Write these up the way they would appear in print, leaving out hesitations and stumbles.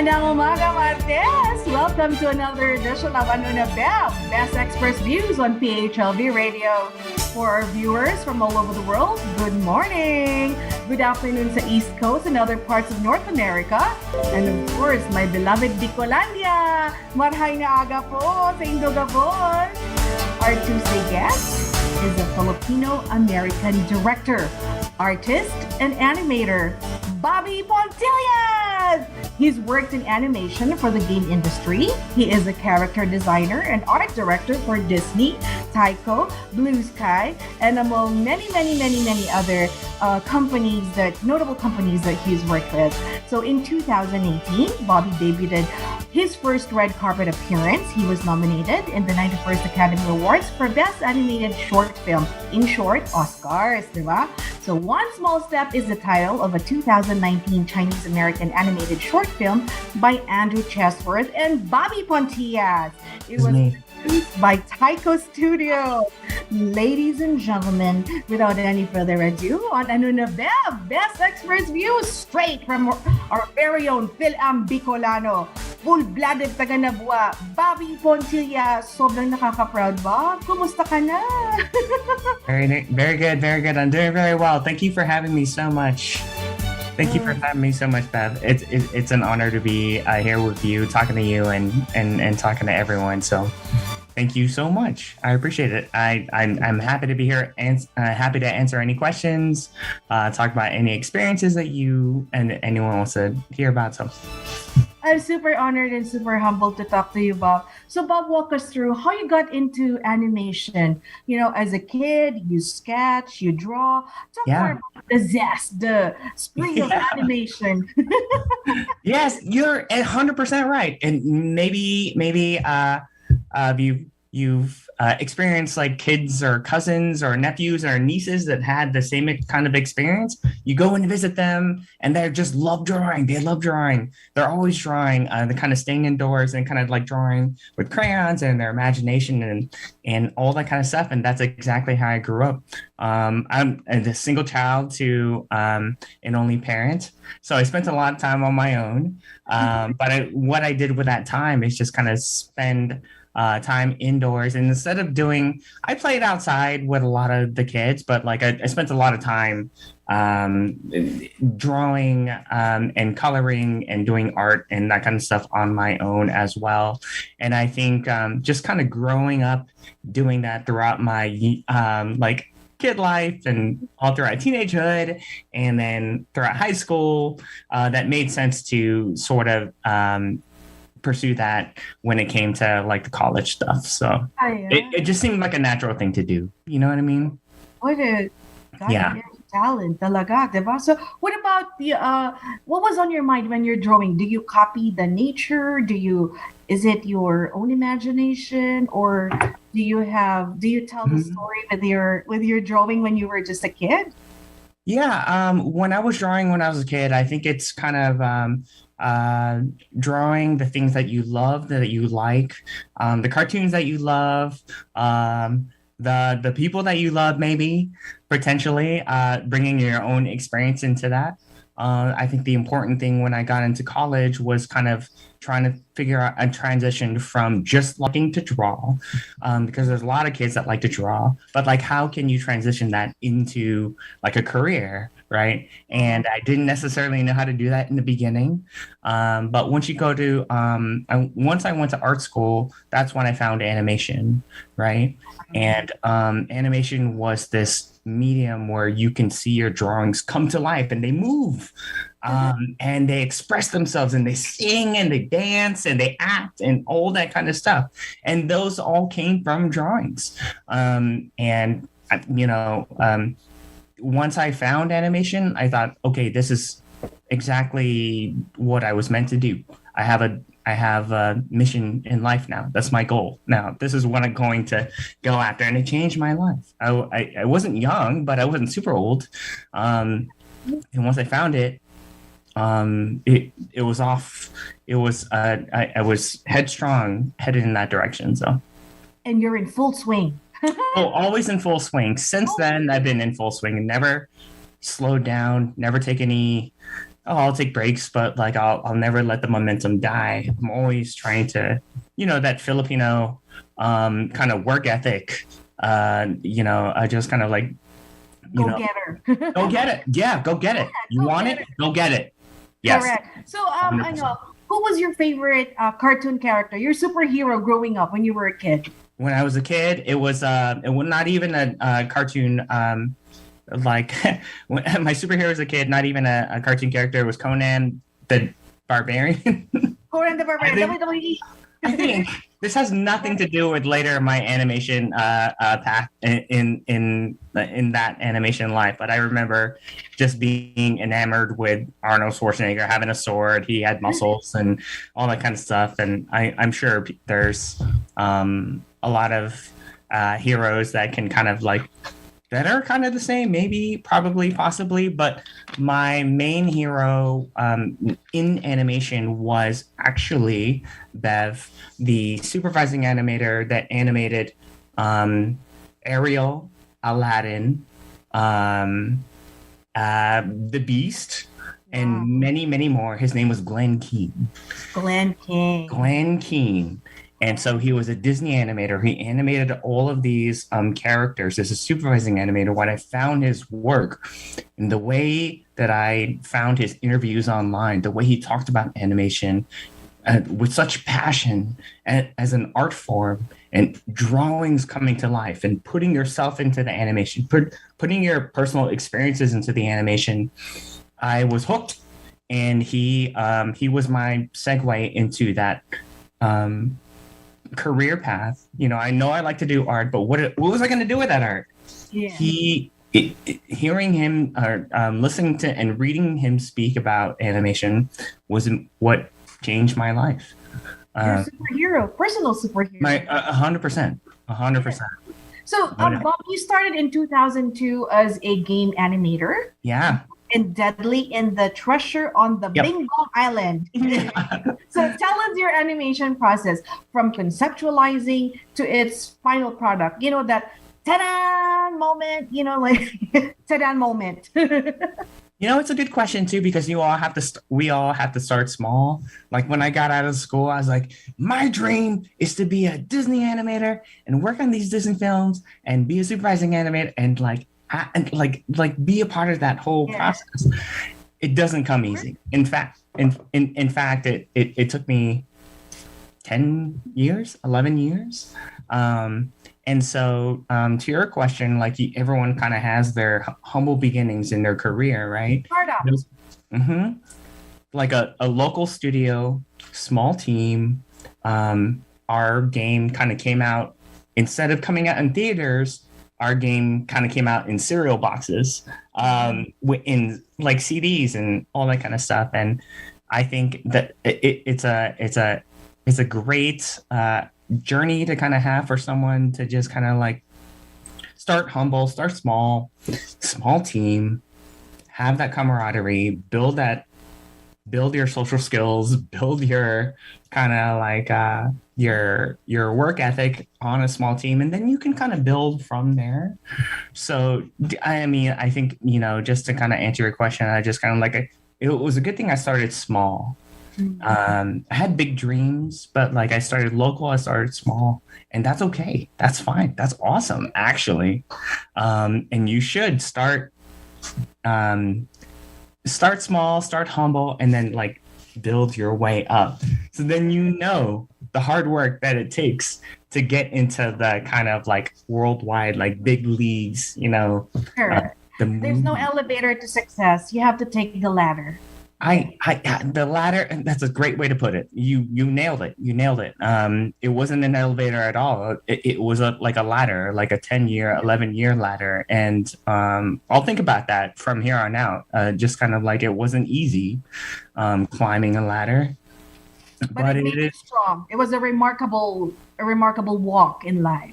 Magandang umaga, Martes! Welcome to another edition of Ano na Bev, Best Express Views on PHLV Radio. For our viewers from all over the world, good morning! Good afternoon sa East Coast and other parts of North America. And of course, my beloved Bicolania! Marhay na aga po sa Indogabon! Our Tuesday guest is a Filipino-American director, artist, and animator, Bobby Pontillas! He's worked in animation for the game industry. He is a character designer and art director for Disney, Tyco, Blue Sky, and among many other notable companies that he's worked with. So in 2018, Bobby debuted his first red carpet appearance. He was nominated in the 91st Academy Awards for Best Animated Short Film. In short, Oscars, diba? So One Small Step is the title of a 2019 Chinese-American animated short film by Andrew Chesworth and Bobby Pontillas. It was produced by Tyco Studios. Ladies and gentlemen, without any further ado, on Ano na Bev, Best Express Views, straight from our very own Fil-Am Bicolano, full-blooded taga Nabua, Bobby Pontillas. Sobrang nakaka-proud ba? Kumusta ka na? Very good. I'm doing very well. Thank you for having me so much. Thank you for having me so much, Bev. It's an honor to be here with you, talking to you, and talking to everyone. So, thank you so much. I appreciate it. I'm happy to be here and happy to answer any questions, talk about any experiences that you and anyone wants to hear about. So, I'm super honored and super humbled to talk to you, Bob. So, Bob, walk us through how you got into animation. You know, as a kid, you sketch, you draw. Talk more about the zest, the spring of animation. Yes, you're 100% right. And maybe you've experienced like kids or cousins or nephews or nieces that had the same kind of experience. You go and visit them and they just love drawing. They love drawing. They're always drawing. They're kind of staying indoors and kind of like drawing with crayons and their imagination and all that kind of stuff. And that's exactly how I grew up. I'm a single child to an only parent. So I spent a lot of time on my own. But what I did with that time is just kind of spend time indoors, and instead of I played outside with a lot of the kids, but like I spent a lot of time drawing and coloring and doing art and that kind of stuff on my own as well. And I think just kind of growing up doing that throughout my like kid life and all throughout teenagehood and then throughout high school, that made sense to sort of pursue that when it came to like the college stuff. So it just seemed like a natural thing to do. You know what I mean? Talent talaga, diba? So what about what was on your mind when you're drawing? Do you copy the nature? Is it your own imagination, or do you tell the story with your drawing when you were just a kid? Yeah, when I was drawing when I was a kid, I think it's kind of drawing the things that you love, that you like, the cartoons that you love, the people that you love, maybe potentially bringing your own experience into that. I think the important thing when I got into college was kind of trying to figure out a transition from just liking to draw, because there's a lot of kids that like to draw, but like, how can you transition that into like a career, right? And I didn't necessarily know how to do that in the beginning. But once you go to, once I went to art school, that's when I found animation, right? And animation was this medium where you can see your drawings come to life and they move, and they express themselves and they sing and they dance and they act and all that kind of stuff. And those all came from drawings. And, you know, once I found animation, I thought, okay, this is exactly what I was meant to do. I have a mission in life now. That's my goal. Now, this is what I'm going to go after. And it changed my life. I wasn't young, but I wasn't super old. And once I found it, it was off. It was, I was headstrong, headed in that direction. So. And you're in full swing. Oh, always in full swing. Since then, I've been in full swing and never slowed down, never take any oh, I'll take breaks, but like I'll never let the momentum die. I'm always trying to, that Filipino kind of work ethic. I just kind of like, you Go know, get her. go get it. Yeah, go get it. You Go want get it? her. Go get it. Yes. Correct. So, I 100%. know, who was your favorite cartoon character, your superhero growing up when you were a kid? When I was a kid, it was not even a cartoon. Like my superhero as a kid, not even a cartoon character. It was Conan the Barbarian. Conan the I Barbarian, think WWE. I think this has nothing to do with later my animation path in that animation life. But I remember just being enamored with Arnold Schwarzenegger having a sword. He had muscles and all that kind of stuff. And I'm sure there's a lot of heroes that can kind of like that are kind of the same, maybe, probably, possibly. But my main hero in animation was actually Bev, the supervising animator that animated Ariel, Aladdin, The Beast, and many, many more. His name was Glenn Keane. Glenn King. Glenn Keane. And so he was a Disney animator. He animated all of these characters as a supervising animator. When I found his work and the way that I found his interviews online, the way he talked about animation with such passion as an art form and drawings coming to life and putting yourself into the animation, putting your personal experiences into the animation, I was hooked. And he was my segue into that career path. I know I like to do art, but what was I going to do with that art? Yeah. Hearing him listening to and reading him speak about animation was what changed my life. Your superhero, personal superhero. My 100%. So, Bob, you started in 2002 as a game animator. Yeah. And Deadly in the Treasure on the Bing Bong Island. Yeah. So tell us your animation process from conceptualizing to its final product. That ta-da moment, like ta-da moment. It's a good question too, because we all have to start small. Like when I got out of school, I was like, my dream is to be a Disney animator and work on these Disney films and be a supervising animator and be a part of that whole process. It doesn't come easy. In fact, it took me 10 years, 11 years. And so to your question, like everyone kind of has their humble beginnings in their career, right? Like a local studio, small team. Our game kind of came out, instead of coming out in theaters, our game kind of came out in cereal boxes, in like CDs and all that kind of stuff. And I think that it's a great journey to kind of have for someone to just kind of like start humble, start small team, have that camaraderie, build your social skills, build your kind of like your work ethic on a small team, and then you can kind of build from there. So I mean, I think just to kind of answer your question, I just kind of like it was a good thing I started small. I had big dreams, but like I started local, I started small, and that's okay. That's fine. That's awesome, actually. And you should start small, start humble, and then like build your way up. So then the hard work that it takes to get into the kind of like worldwide, like big leagues, Sure. There's no elevator to success. You have to take the ladder. The ladder, that's a great way to put it. You nailed it. It wasn't an elevator at all. It was like a ladder, like a 10-year, 11-year ladder. And I'll think about that from here on out. Just kind of like it wasn't easy climbing a ladder. But it made you strong. It was a remarkable walk in life.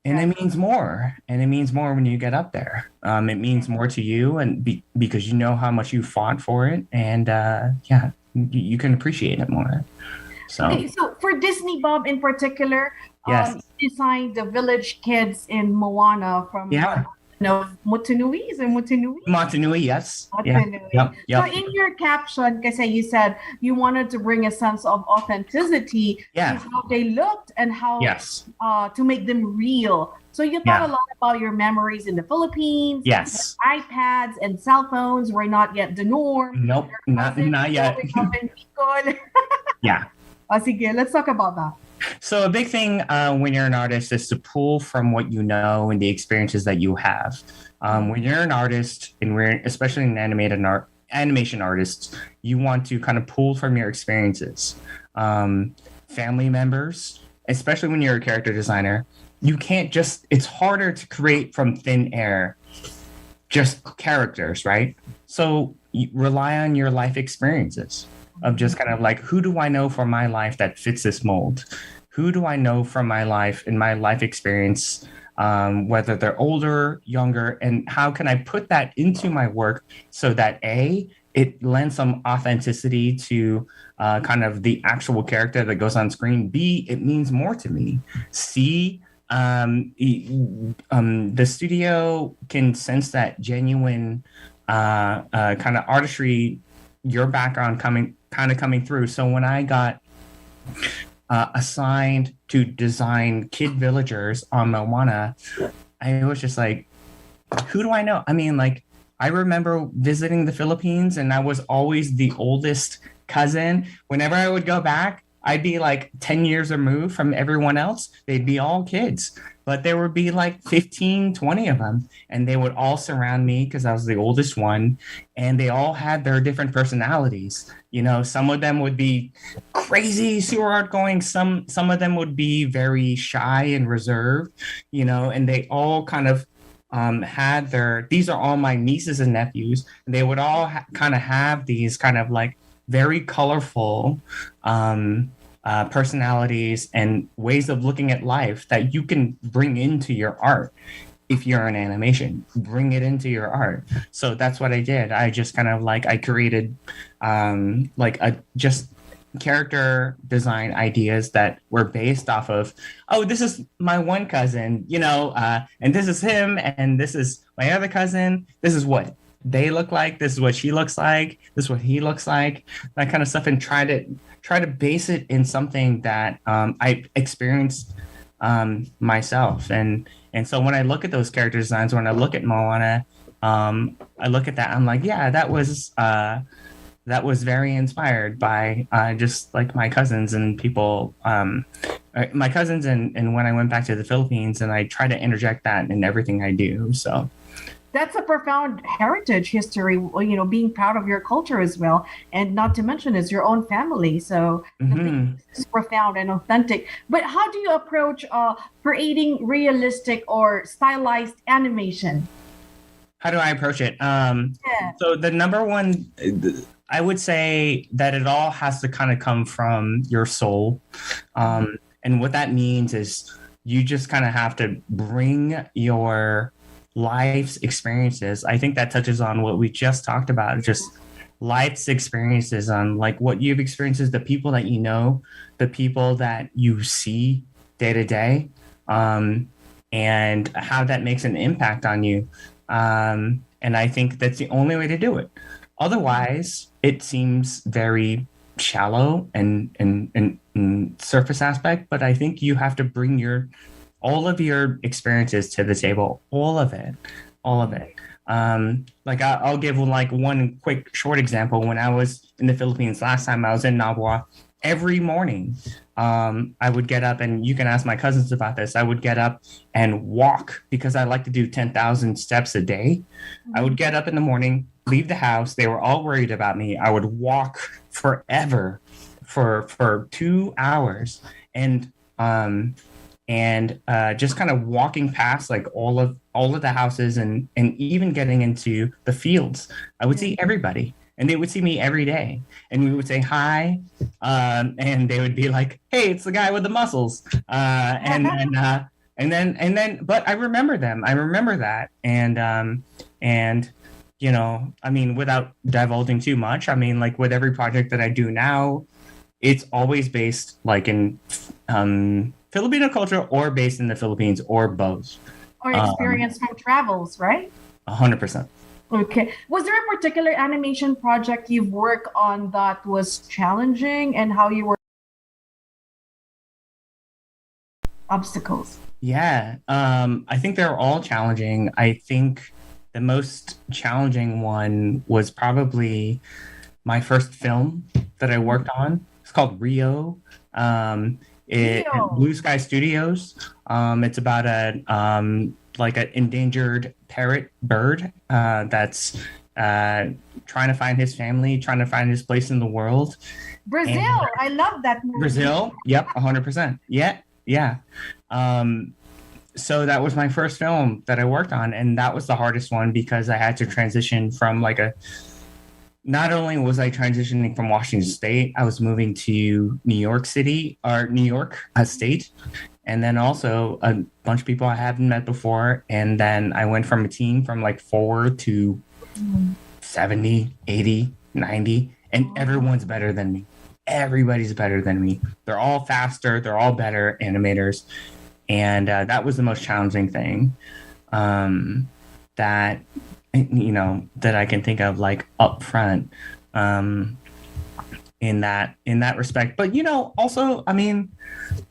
And it means more. And it means more when you get up there. It means more to you, and because you know how much you fought for it, and you can appreciate it more. So, okay, so for Disney, Bob, in particular, yes, you designed the village kids in Moana from No, Motunui, is it Motunui? Montanui, yes. Yeah. Motunui. Yep. So Yep. in your caption, kasi you said you wanted to bring a sense of authenticity to Yeah. how they looked and how Yes. to make them real. So you thought a Yeah. lot about your memories in the Philippines, when Yes. iPads and cell phones were not yet the norm. Nope. Your cousins Not yet. growing up in Bicol. Yeah. Sige, let's talk about that. So a big thing when you're an artist is to pull from what you know and the experiences that you have. When you're an artist, and we're especially an animation artist, you want to kind of pull from your experiences. Family members, especially when you're a character designer, you can't just. It's harder to create from thin air, just characters, right? So you rely on your life experiences of just kind of like, who do I know from my life that fits this mold? Who do I know from my life and my life experience, whether they're older, younger, and how can I put that into my work so that A, it lends some authenticity to kind of the actual character that goes on screen. B, it means more to me. C, the studio can sense that genuine kind of artistry, your background coming through. So when I got assigned to design kid villagers on Moana, I was just like, who do I know? I mean, like, I remember visiting the Philippines and I was always the oldest cousin. Whenever I would go back, I'd be like 10 years removed from everyone else. They'd be all kids, but there would be like 15, 20 of them. And they would all surround me because I was the oldest one. And they all had their different personalities. You know, some of them would be crazy, super outgoing. Some of them would be very shy and reserved, you know, and they all kind of had these are all my nieces and nephews. And they would all kind of have these kind of like very colorful personalities and ways of looking at life that you can bring into your art. If you're an animation, bring it into your art. So that's what I did. I just kind of like, I created like a just character design ideas that were based off of, oh, this is my one cousin, you know, and this is him, and this is my other cousin. This is what they look like. This is what she looks like. This is what he looks like. That kind of stuff, and try to base it in something that I experienced myself. And so when I look at those character designs, when I look at Moana, I look at that. I'm like, yeah, that was very inspired by just like my cousins and people, my cousins, and when I went back to the Philippines, and I try to interject that in everything I do. So that's a profound heritage history, you know, being proud of your culture as well. And not to mention it's your own family. So it's profound and authentic. But how do you approach creating realistic or stylized animation? How do I approach it? So the number one, I would say that it all has to kind of come from your soul. And what that means is you just kind of have to bring your life's experiences. I think that touches on what we just talked about, just life's experiences, on like what you've experienced, the people that you know, the people that you see day to day, and how that makes an impact on you. And I think that's the only way to do it. Otherwise, it seems very shallow and surface aspect, but I think you have to bring all of your experiences to the table, all of it. Like I'll give like one quick short example. When I was in the Philippines last time, I was in Nabueno. Every morning, I would get up, and you can ask my cousins about this. I would get up and walk because I like to do 10,000 steps a day. I would get up in the morning, leave the house. They were all worried about me. I would walk forever for 2 hours, and just kind of walking past like all of the houses, and even getting into the fields. I would see everybody, and they would see me every day, and we would say hi, and they would be like, "Hey, it's the guy with the muscles," and then, but I remember them. I remember that, and you know, I mean, without divulging too much, I mean, like with every project that I do now, it's always based like in Filipino culture or based in the Philippines or both. Or experience from travels, right? 100%. Okay. Was there a particular animation project you've worked on that was challenging and how you were obstacles? Yeah, I think they're all challenging. I think the most challenging one was probably my first film that I worked on. It's called Rio. Leo. Blue Sky Studios. It's about a like an endangered parrot bird that's trying to find his family, trying to find his place in the world. Brazil. And I love that movie. Brazil, yep, 100%. Yeah, yeah. Um, so that was my first film that I worked on, and that was the hardest one because I had to transition from like a. Not only was I transitioning from Washington State, I was moving to New York City or New York State, and then also a bunch of people I hadn't met before, and then I went from a team from like 4 to 70, 80, 90, and everyone's better than me. Everybody's better than me. They're all faster. They're all better animators. And that was the most challenging thing that, that I can think of like up front in that respect. But, also, I mean,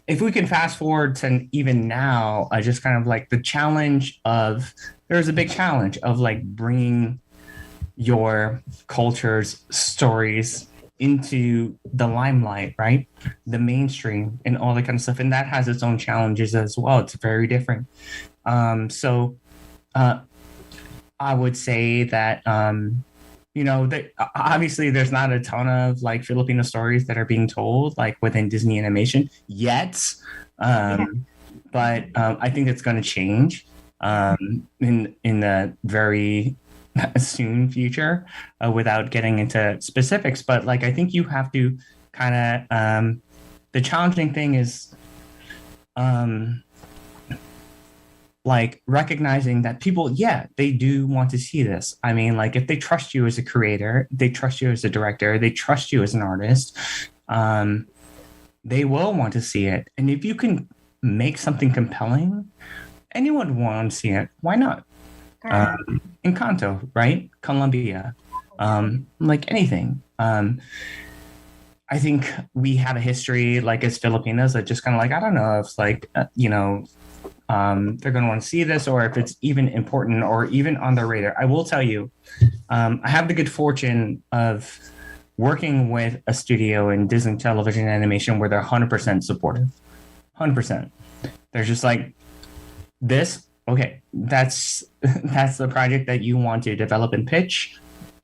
if we can fast forward to even now, I just kind of like the challenge of, there's a big challenge of like bringing your culture's stories into the limelight, right? The mainstream and all that kind of stuff. And that has its own challenges as well. It's very different. So I would say that, that obviously there's not a ton of like Filipino stories that are being told like within Disney animation yet. But I think it's going to change in the very soon future without getting into specifics. But like, I think you have to kind of, the challenging thing is like recognizing that people, yeah, they do want to see this. I mean, like if they trust you as a creator, they trust you as a director, they trust you as an artist, they will want to see it. And if you can make something compelling, anyone would want to see it. Why not? Encanto, right? Colombia, like anything. I think we have a history, like as Filipinos, that just kind of like, I don't know if like, they're going to want to see this or if it's even important or even on their radar. I will tell you, I have the good fortune of working with a studio in Disney television animation where they're 100% supportive. 100%. They're just like, this, okay, that's the project that you want to develop and pitch,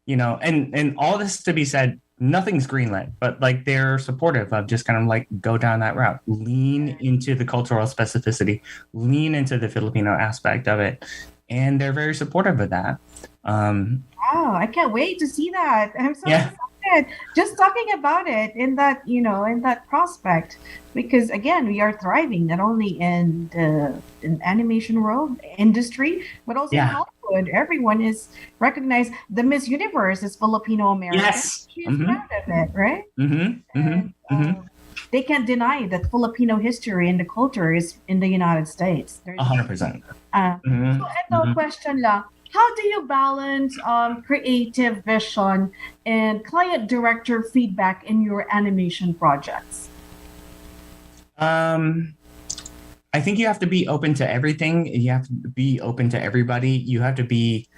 and all this to be said, nothing's greenlit, but like they're supportive of just kind of like go down that route, lean into the cultural specificity, lean into the Filipino aspect of it, and they're very supportive of that. Wow, I can't wait to see that. I'm so Yeah. excited just talking about it in that, in that prospect. Because again, we are thriving not only in the animation world industry, but also in Yeah. Hollywood. Everyone is recognized. The Miss Universe is Filipino-American. Yes. She's proud of it, right? And they can't deny that Filipino history and the culture is in the United States. There's 100%. so ito, question lang. How do you balance creative vision and client director feedback in your animation projects? I think you have to be open to everything. You have to be open to everybody. You have to be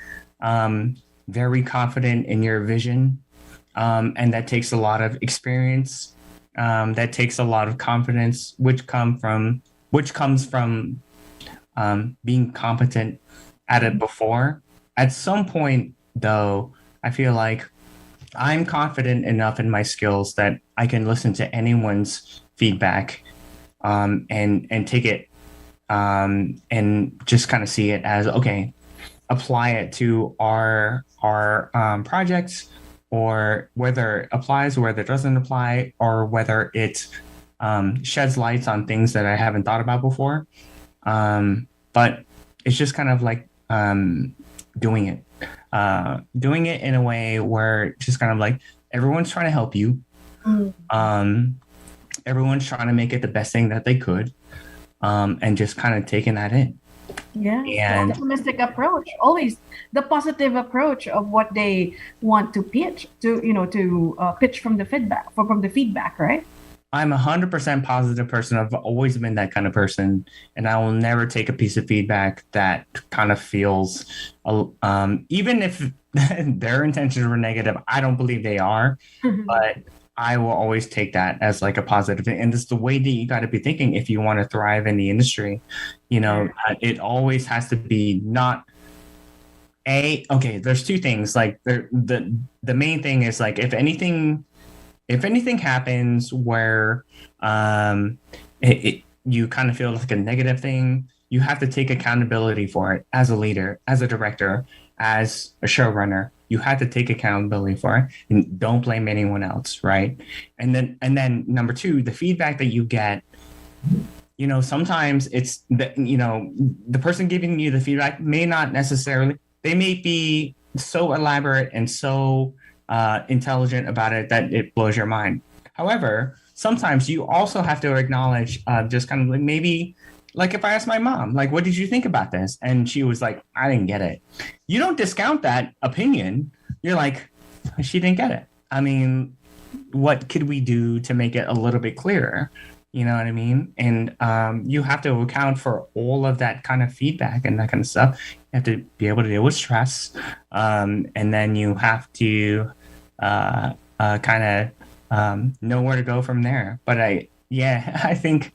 very confident in your vision. And that takes a lot of experience. That takes a lot of confidence, which comes from being competent at it before. At some point, though, I feel like I'm confident enough in my skills that I can listen to anyone's feedback and take it and just kind of see it as, okay, apply it to our projects, or whether it applies, whether it doesn't apply, or whether it sheds lights on things that I haven't thought about before. But it's just kind of like doing it in a way where it's just kind of like everyone's trying to help you. Everyone's trying to make it the best thing that they could, and just kind of taking that in. Yeah, the And optimistic approach, always the positive approach of what they want to pitch to, to pitch from the feedback, from the feedback, right? I'm 100% positive person. I've always been that kind of person, and I will never take a piece of feedback that kind of feels, even if their intentions were negative. I don't believe they are, but I will always take that as like a positive thing. And it's the way that you got to be thinking if you want to thrive in the industry. It always has to be not okay. There's two things. Like the main thing is like if anything happens where you kind of feel like a negative thing, you have to take accountability for it as a leader, as a director, as a showrunner. You have to take accountability for it and don't blame anyone else, right? And then number two, the feedback that you get, sometimes it's the person giving you the feedback may not necessarily, they may be so elaborate and so intelligent about it that it blows your mind. However, sometimes you also have to acknowledge just kind of like maybe like if I asked my mom, like, what did you think about this? And she was like, I didn't get it. You don't discount that opinion. You're like, she didn't get it. I mean, what could we do to make it a little bit clearer? You know what I mean? And you have to account for all of that kind of feedback and that kind of stuff. You have to be able to deal with stress. And then you have to kind of know where to go from there. But I think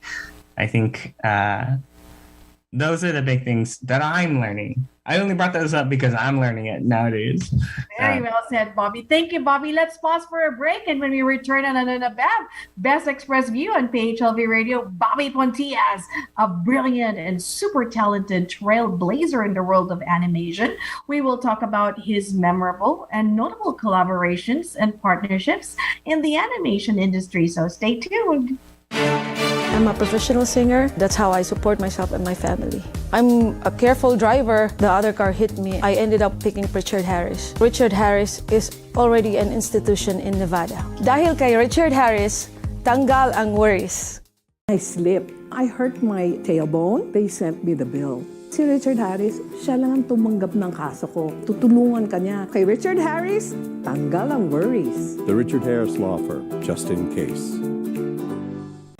those are the big things that I'm learning. I only brought those up because I'm learning it nowadays. Very well said, Bobby. Thank you, Bobby. Let's pause for a break. And when we return on another Bev, Best Express View on PHLV Radio, Bobby Pontillas, a brilliant and super talented trailblazer in the world of animation. We will talk about his memorable and notable collaborations and partnerships in the animation industry. So stay tuned. I'm a professional singer. That's how I support myself and my family. I'm a careful driver. The other car hit me. I ended up picking Richard Harris. Richard Harris is already an institution in Nevada. Dahil kay Richard Harris, tanggal ang worries. I slipped. I hurt my tailbone. They sent me the bill. Si Richard Harris, siya lang ang tumanggap ng kaso ko. Tutulungan ka niya. Kay Richard Harris, tanggal ang worries. The Richard Harris Law Firm, just in case.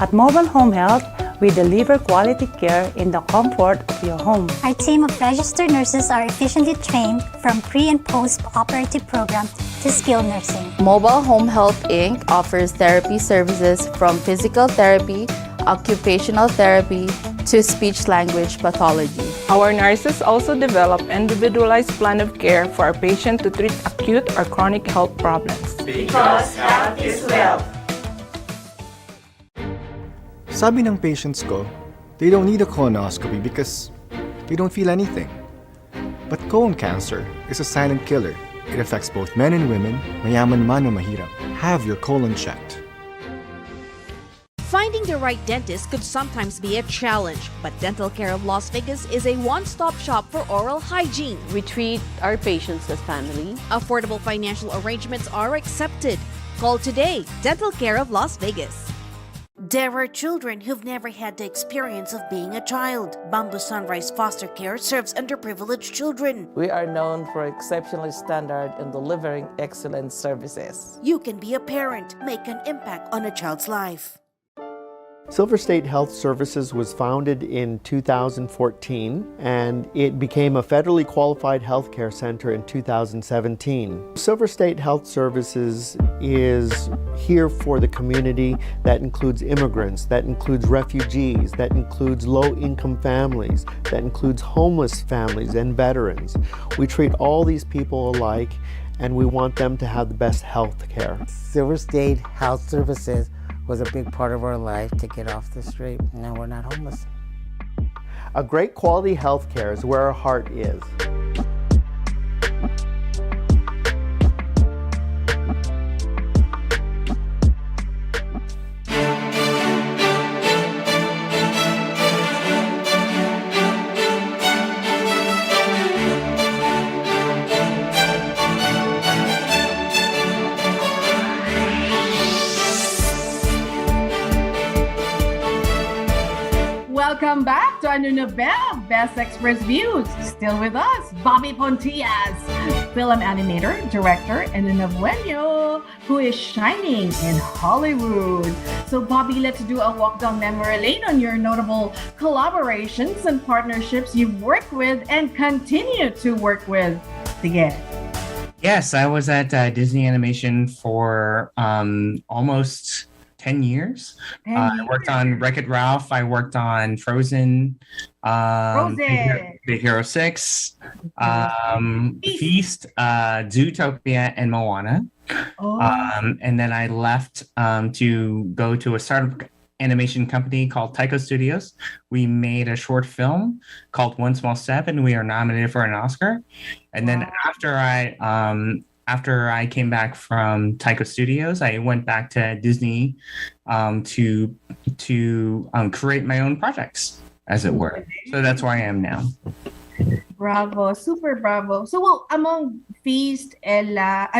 At Mobile Home Health, we deliver quality care in the comfort of your home. Our team of registered nurses are efficiently trained from pre- and post-operative program to skilled nursing. Mobile Home Health Inc. offers therapy services from physical therapy, occupational therapy, to speech-language pathology. Our nurses also develop individualized plan of care for our patient to treat acute or chronic health problems. Because health is wealth. Sabi ng patients ko, they don't need a colonoscopy because they don't feel anything. But colon cancer is a silent killer. It affects both men and women, mayaman man o mahirap. Have your colon checked. Finding the right dentist could sometimes be a challenge, but Dental Care of Las Vegas is a one-stop shop for oral hygiene. We treat our patients as family. Affordable financial arrangements are accepted. Call today, Dental Care of Las Vegas. There are children who've never had the experience of being a child. Bamboo Sunrise Foster Care serves underprivileged children. We are known for exceptional standard in delivering excellent services. You can be a parent, make an impact on a child's life. Silver State Health Services was founded in 2014 and it became a federally qualified healthcare center in 2017. Silver State Health Services is here for the community. That includes immigrants, that includes refugees, that includes low-income families, that includes homeless families and veterans. We treat all these people alike and we want them to have the best health care. Silver State Health Services was a big part of our life to get off the street. Now we're not homeless. A great quality health care is where our heart is. Welcome back to Ano Na Bev, Best Express Views. Still with us, Bobby Pontillas, film animator, director, and a Nabueno who is shining in Hollywood. So Bobby, let's do a walk down memory lane on your notable collaborations and partnerships you've worked with and continue to work with. Sige. Yes, I was at Disney Animation for almost 10 years. I worked on Wreck-It Ralph. I worked on Frozen, Big Hero 6, Feast, Zootopia, and Moana. And then I left to go to a startup animation company called Taiko Studios. We made a short film called One Small Step, and we are nominated for an Oscar. And then after I came back from Taiko Studios, I went back to Disney to create my own projects, as it were. So that's where I am now. Bravo, super bravo. So, well, among Feast, Ella,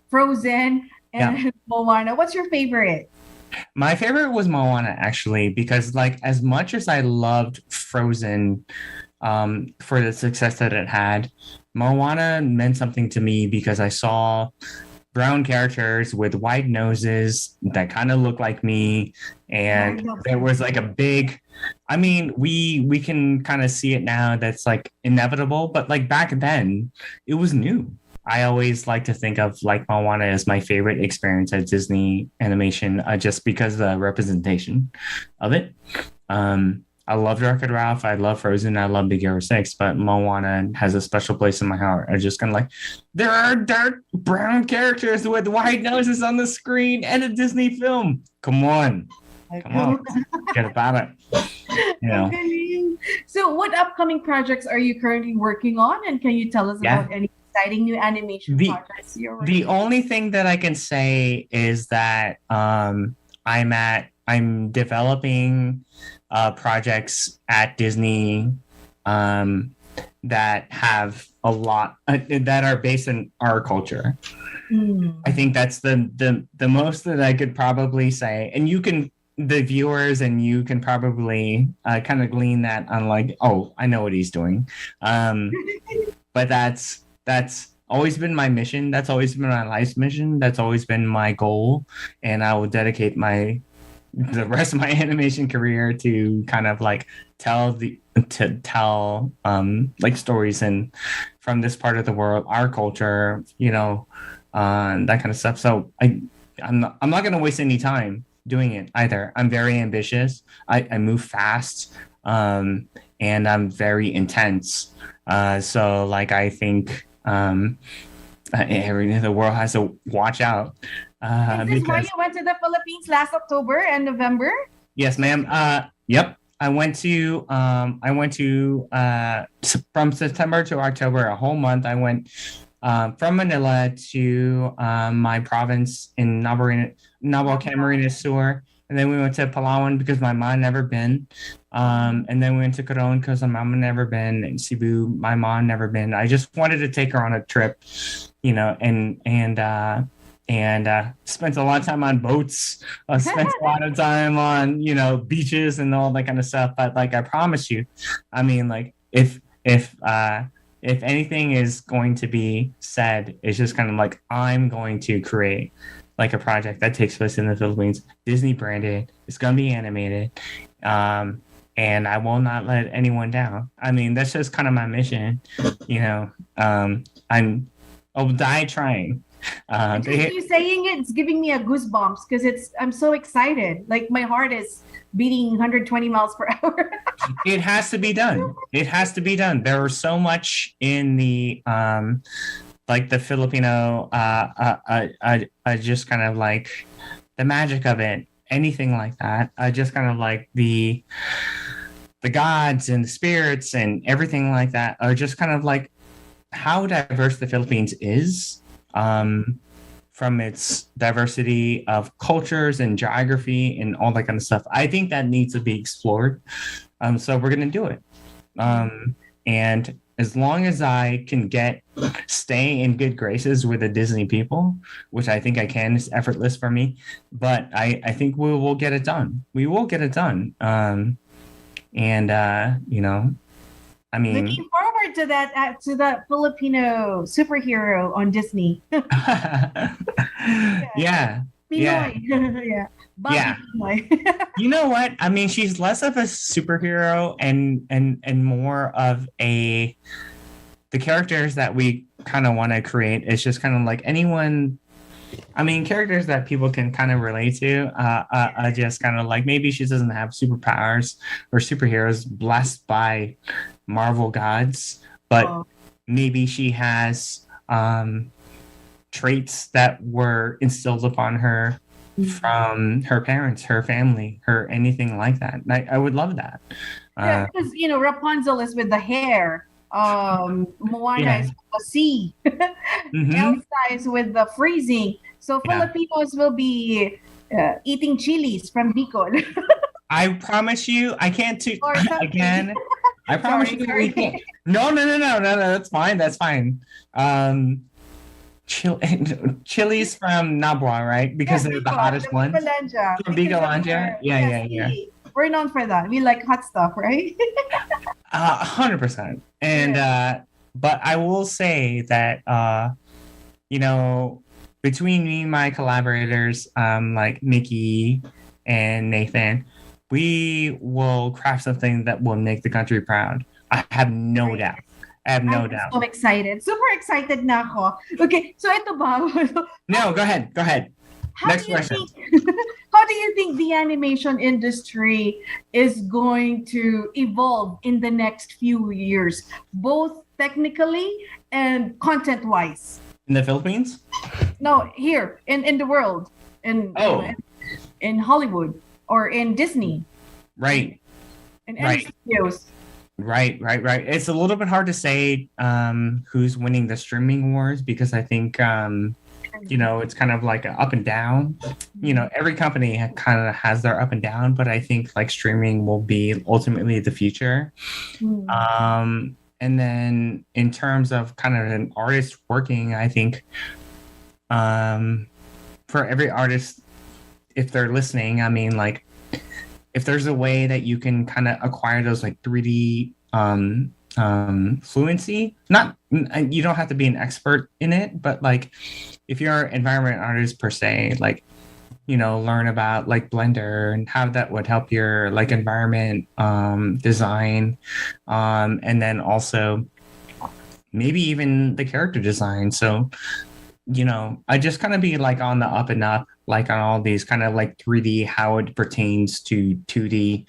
Frozen, and Moana, what's your favorite? My favorite was Moana, actually, because like as much as I loved Frozen for the success that it had, Moana meant something to me because I saw brown characters with white noses that kind of look like me, and there was like a big, I mean, we can kind of see it now that's like inevitable, but like back then it was new. I always like to think of like Moana as my favorite experience at Disney Animation, just because of the representation of it. I love Wreck-It Ralph, I love Frozen, I love Big Hero 6, but Moana has a special place in my heart. I just kind of like, there are dark brown characters with white noses on the screen and a Disney film. Come on. Get about it. You know. So what upcoming projects are you currently working on? And can you tell us about any exciting new animation projects you're working on? The only thing that I can say is that I'm developing projects at Disney that have a lot that are based in our culture. I think that's the most that I could probably say, and you can, the viewers, and you can probably kind of glean that on like, oh, I know what he's doing. But that's always been my mission. That's always been my life's mission. That's always been my goal, and I will dedicate the rest of my animation career to kind of like tell like stories and from this part of the world, our culture, you know, that kind of stuff. So I'm not going to waste any time doing it either. I'm very ambitious. I move fast, and I'm very intense. So like I think the world has to watch out. Is this why you went to the Philippines last October and November? Yes, ma'am. Yep. I went to from September to October, a whole month. I went from Manila to my province in Nabueno, Camarines Sur. And then we went to Palawan because my mom never been. And then we went to Coron because my mom never been. And Cebu, my mom never been. I just wanted to take her on a trip, you know, and spent a lot of time on boats. Spent a lot of time on, you know, beaches and all that kind of stuff. But like, I promise you, I mean, like if anything is going to be said, it's just kind of like, I'm going to create like a project that takes place in the Philippines, Disney branded. It's going to be animated. And I will not let anyone down. I mean, that's just kind of my mission, you know. I'll die trying. Just you saying it, it's giving me a goosebumps because I'm so excited. Like my heart is beating 120 miles per hour. It has to be done. It has to be done. There was so much in the like the Filipino just kind of like the magic of it, anything like that. Just kind of like the gods and the spirits and everything like that are just kind of like how diverse the Philippines is, from its diversity of cultures and geography and all that kind of stuff. I think that needs to be explored. So we're going to do it. And as long as I can stay in good graces with the Disney people, which I think I can, it's effortless for me, but I think we will get it done. We will get it done. And I mean, looking forward to that Filipino superhero on Disney. yeah. Pinoy. Yeah. Bobby Yeah. Pinoy. You know what? I mean, she's less of a superhero and more of the characters that we kind of want to create is just kind of like anyone. I mean, characters that people can kind of relate to. Just kind of like maybe she doesn't have superpowers or superheroes blessed by Marvel gods, but maybe she has traits that were instilled upon her from her parents, her family, her anything like that. I would love that. Yeah, because Rapunzel is with the hair. Moana is with the sea. Elsa is with the freezing. So Filipinos will be eating chilies from Bicol. I promise you, I can't again. I promise you, we can't. No. That's fine. That's fine. Chilies from Nabueno, right? Because they're the hottest ones. From Bicolano. Yeah. We're known for that. We like hot stuff, right? 100%. And but I will say that between me and my collaborators, like Mickey and Nathan, we will craft something that will make the country proud. I have no doubt. I'm so excited. Super excited na ako. Okay, so ito ba? No, go ahead. Next question. How do you think the animation industry is going to evolve in the next few years, both technically and content-wise? In the Philippines? No, here in the world, in Hollywood or in Disney. Right. In any studios. Right. It's a little bit hard to say who's winning the streaming wars because I think it's kind of like up and down. Every company kind of has their up and down, but I think like streaming will be ultimately the future. And then in terms of kind of an artist working, I think for every artist, if they're listening, I mean, like if there's a way that you can kind of acquire those like 3D fluency, you don't have to be an expert in it, but like if you're an environment artist per se, like learn about like Blender and how that would help your like environment design, and then also maybe even the character design. So I just kind of be like on the up and up, like on all these kind of like 3D, how it pertains to 2D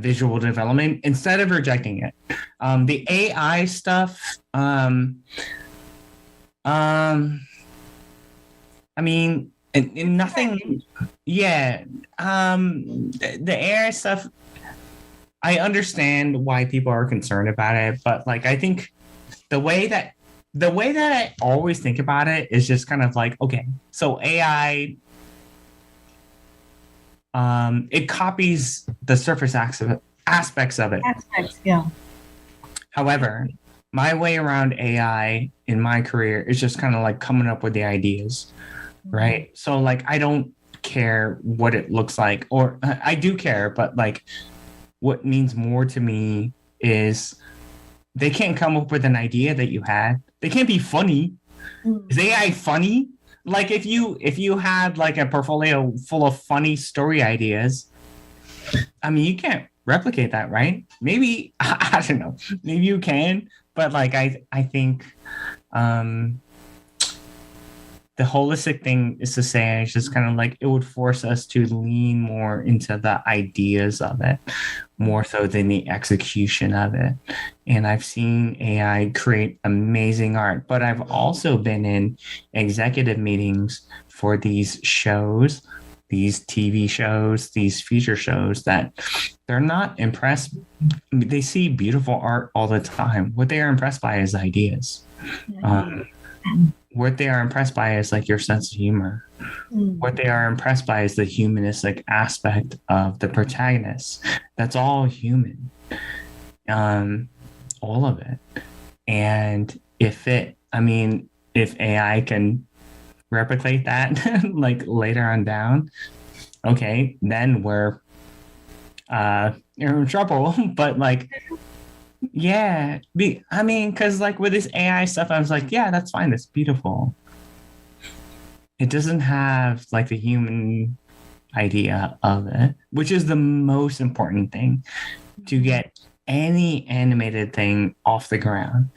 visual development instead of rejecting it. The AI stuff, I mean, nothing. Yeah. The AI stuff, I understand why people are concerned about it, but like, I think the way that I always think about it is just kind of like, okay, so AI, it copies the surface aspects of it. Yeah. However, my way around AI in my career is just kind of like coming up with the ideas, right? So like, I don't care what it looks like, or I do care, but like what means more to me is they can't come up with an idea that you had. They can't be funny. Is AI funny? Like if you had like a portfolio full of funny story ideas, I mean, you can't replicate that, right? Maybe, I don't know, maybe you can, but like I think the holistic thing is to say, it's just kind of like it would force us to lean more into the ideas of it, more so than the execution of it. And I've seen AI create amazing art, but I've also been in executive meetings for these shows, these TV shows, these feature shows that they're not impressed. They see beautiful art all the time. What they are impressed by is ideas. What they are impressed by is like your sense of humor. What they are impressed by is the humanistic aspect of the protagonist. That's all human. All of it. And if AI can replicate that like later on down, okay, then you're in trouble. But like, yeah, I mean, because like with this AI stuff, I was like, yeah, that's fine, that's beautiful. It doesn't have like the human idea of it, which is the most important thing to get any animated thing off the ground.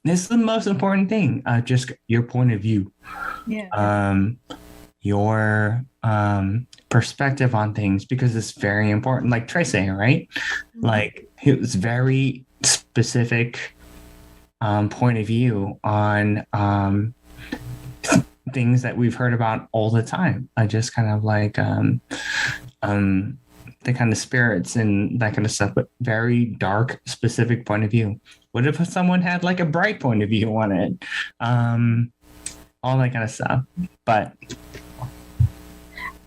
This is the most important thing. Just your point of view. Yeah. Your perspective on things, because it's very important. Like Tracy, right? Like it was very specific point of view on things that we've heard about all the time. I just kind of like the kind of spirits and that kind of stuff, but very dark, specific point of view. What if someone had like a bright point of view on it? All that kind of stuff. But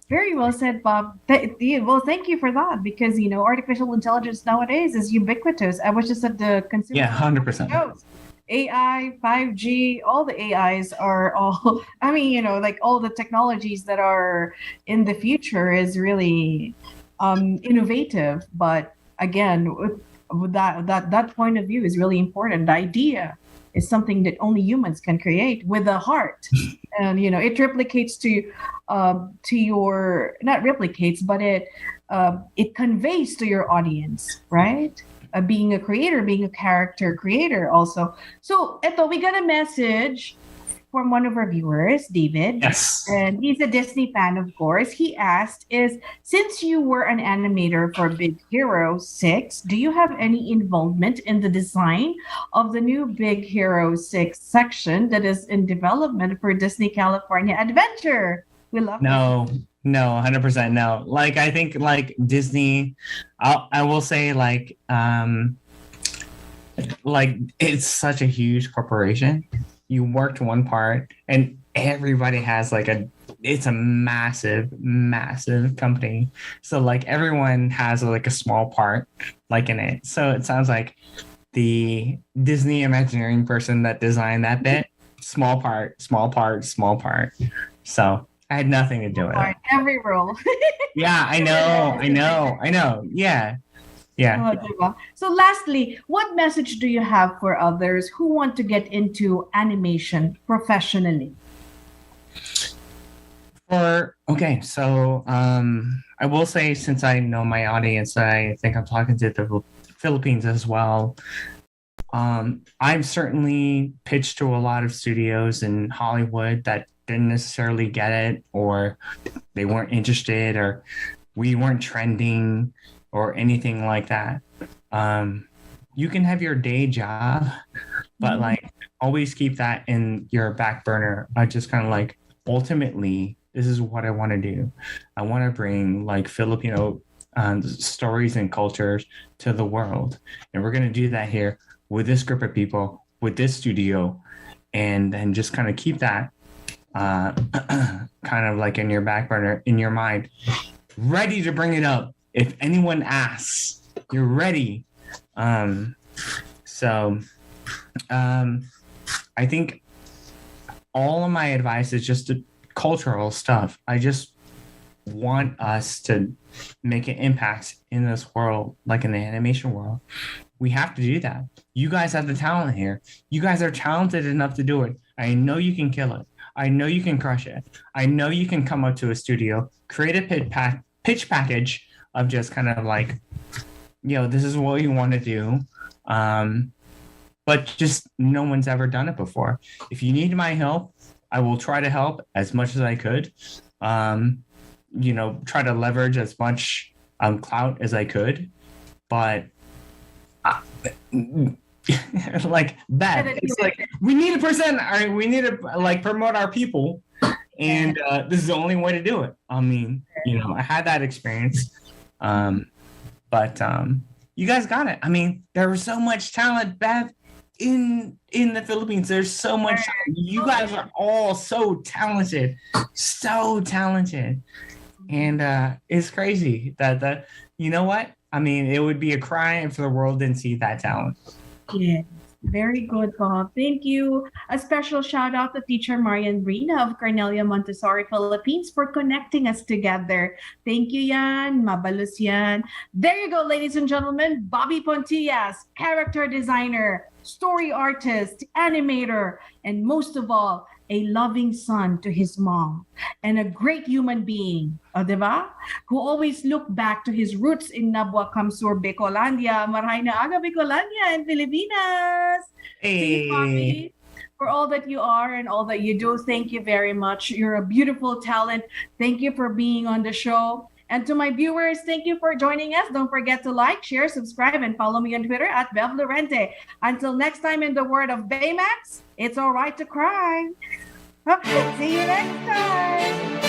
very well said, Bob. Well, thank you for that, because artificial intelligence nowadays is ubiquitous. I was just at the consumer. Yeah, 100%. AI, 5G, all the AIs are all. I mean, like all the technologies that are in the future is really innovative. But again, with that point of view is really important. The idea is something that only humans can create with a heart, and it replicates to your, not replicates, but it conveys to your audience, right? Being a creator, being a character creator also. So we got a message from one of our viewers, David. Yes. And he's a Disney fan, of course. He asked, since you were an animator for Big Hero 6, do you have any involvement in the design of the new Big Hero 6 section that is in development for Disney California Adventure? We love it. No, 100% no. Like, I think like Disney, I will say like it's such a huge corporation. You worked one part and everybody has like it's a massive company. So like everyone has like a small part like in it. So it sounds like the Disney Imagineering person that designed that bit, small part. So I had nothing to do with it. Every role. Yeah, I know. Yeah. So lastly, what message do you have for others who want to get into animation professionally? So I will say, since I know my audience, I think I'm talking to the Philippines as well. I've certainly pitched to a lot of studios in Hollywood that didn't necessarily get it, or they weren't interested, or we weren't trending, or anything like that. You can have your day job, but like always keep that in your back burner. I just kind of like, ultimately, this is what I want to do. I want to bring like Filipino stories and cultures to the world. And we're going to do that here with this group of people, with this studio, and then just kind of keep that kind of like in your back burner, in your mind, ready to bring it up. If anyone asks, you're ready. I think all of my advice is just cultural stuff. I just want us to make an impact in this world, like in the animation world. We have to do that. You guys have the talent here. You guys are talented enough to do it. I know you can kill it. I know you can crush it. I know you can come up to a studio, create a pitch package of just kind of like, this is what you want to do. But just no one's ever done it before. If you need my help, I will try to help as much as I could. Try to leverage as much clout as I could. But like that, it's like we need to present. We need to like promote our people, and this is the only way to do it. I mean, I had that experience. But you guys got it. I mean, there was so much talent, Bev, in the Philippines. There's so much talent. You guys are all so talented, and it's crazy that you know what? I mean, it would be a crime if the world didn't see that talent. Yeah. Very good, Bob. Thank you. A special shout out to Teacher Marian Rina of Cornelia Montessori, Philippines for connecting us together. Thank you, Yan. Mabalus yan. There you go, ladies and gentlemen. Bobby Pontillas, character designer, story artist, animator, and most of all, a loving son to his mom, and a great human being, diba? Who always looked back to his roots in Nabua Kamsur, Bicolandia. Maray na aga Bicolandia and Filipinas. Hey. Bobby, for all that you are and all that you do, thank you very much. You're a beautiful talent. Thank you for being on the show. And to my viewers, thank you for joining us. Don't forget to like, share, subscribe, and follow me on Twitter at Bev Llorente. Until next time, in the word of Baymax, it's all right to cry. See you next time.